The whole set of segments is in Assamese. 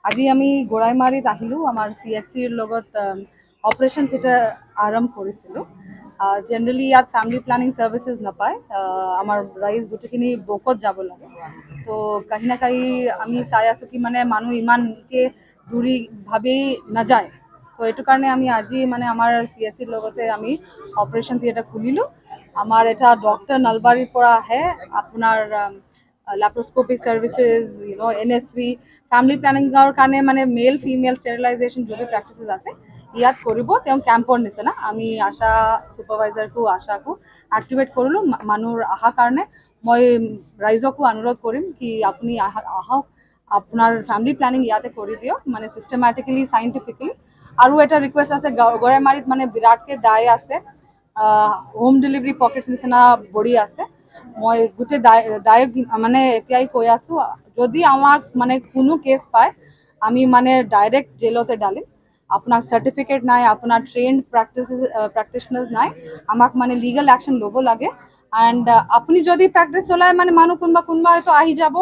আজি আমি গোড়াইমাৰীত আহিলোঁ আমাৰ CHCৰ লগত অপাৰেশ্যন থিয়েটাৰ আৰম্ভ কৰিছিলোঁ। জেনেৰেলি ইয়াত ফেমিলি প্লানিং ছাৰ্ভিচেছ নাপায়, আমাৰ ৰাইজ গোটেইখিনি বকত যাব লাগে। তো কাহি না কাহি আমি চাই আছোঁ কি মানে মানুহ ইমানকৈ দূৰীভাৱেই নাযায়। তো এইটো কাৰণে আমি আজি মানে আমাৰ CHCৰ লগতে আমি অপাৰেশ্যন থিয়েটাৰ খুলিলোঁ। আমাৰ এটা ডক্টৰ নলবাৰীৰ পৰা আহে, আপোনাৰ laparoscopic services, NSV, family planning কাৰণে মানে মেল ফিমেল ষ্টেৰিলাইজেশ্যন যদি প্ৰেক্টিচেছ আছে ইয়াত কৰিব। তেওঁ কেম্পৰ নিচিনা আমি আশা ছুপাৰভাইজাৰকো আশাকো এক্টিভেট কৰিলোঁ মানুহৰ অহাৰ কাৰণে। মই ৰাইজকো অনুৰোধ কৰিম কি আপুনি আহক, আপোনাৰ ফেমিলি প্লানিং ইয়াতে কৰি দিয়ক, মানে চিষ্টেমেটিকেলি চাইণ্টিফিকেলি। আৰু এটা ৰিকুৱেষ্ট আছে, গোড়াইমাৰীত মানে বিৰাটকৈ দাই আছে, হোম ডেলিভাৰী পকেটছ নিচিনা বড়ি আছে। মই গোটেই দায়ক মানে এতিয়াই কৈ আছোঁ, যদি আমাক মানে কোনো কেছ পায় আমি মানে ডাইৰেক্ট জেলতে ডালিম। আপোনাক চাৰ্টিফিকেট নাই, আপোনাৰ ট্ৰেইনড প্ৰেক্টিশনাৰ্ছ নাই, আমাক মানে লিগেল একশ্যন ল'ব লাগে। এণ্ড আপুনি যদি প্ৰেক্টিছ চলাই মানে মানুহ কোনোবা হয়তো আহি যাব,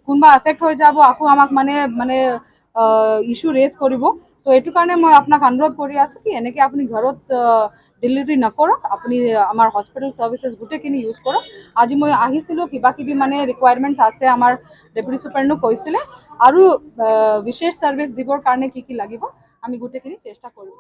কোনোবা এফেক্ট হৈ যাব, আকৌ আমাক মানে ইছ্যু ৰেজ কৰিব। তো এইটো কাৰণে মই আপোনাক অনুৰোধ কৰি আছোঁ কি এনেকৈ আপুনি ঘৰত ডেলিভাৰী নকৰক, আপুনি আমাৰ হস্পিটেল ছাৰ্ভিচেছ গোটেইখিনি ইউজ কৰক। আজি মই আহিছিলোঁ, কিবা কিবি মানে ৰিকুৱাৰমেণ্টছ আছে, আমাৰ ডেপুটি ছুপাৰিনটেণ্ডেণ্টে কৈছিলে আৰু বিশেষ ছাৰ্ভিচ দিবৰ কাৰণে কি লাগিব আমি গোটেইখিনি চেষ্টা কৰিম।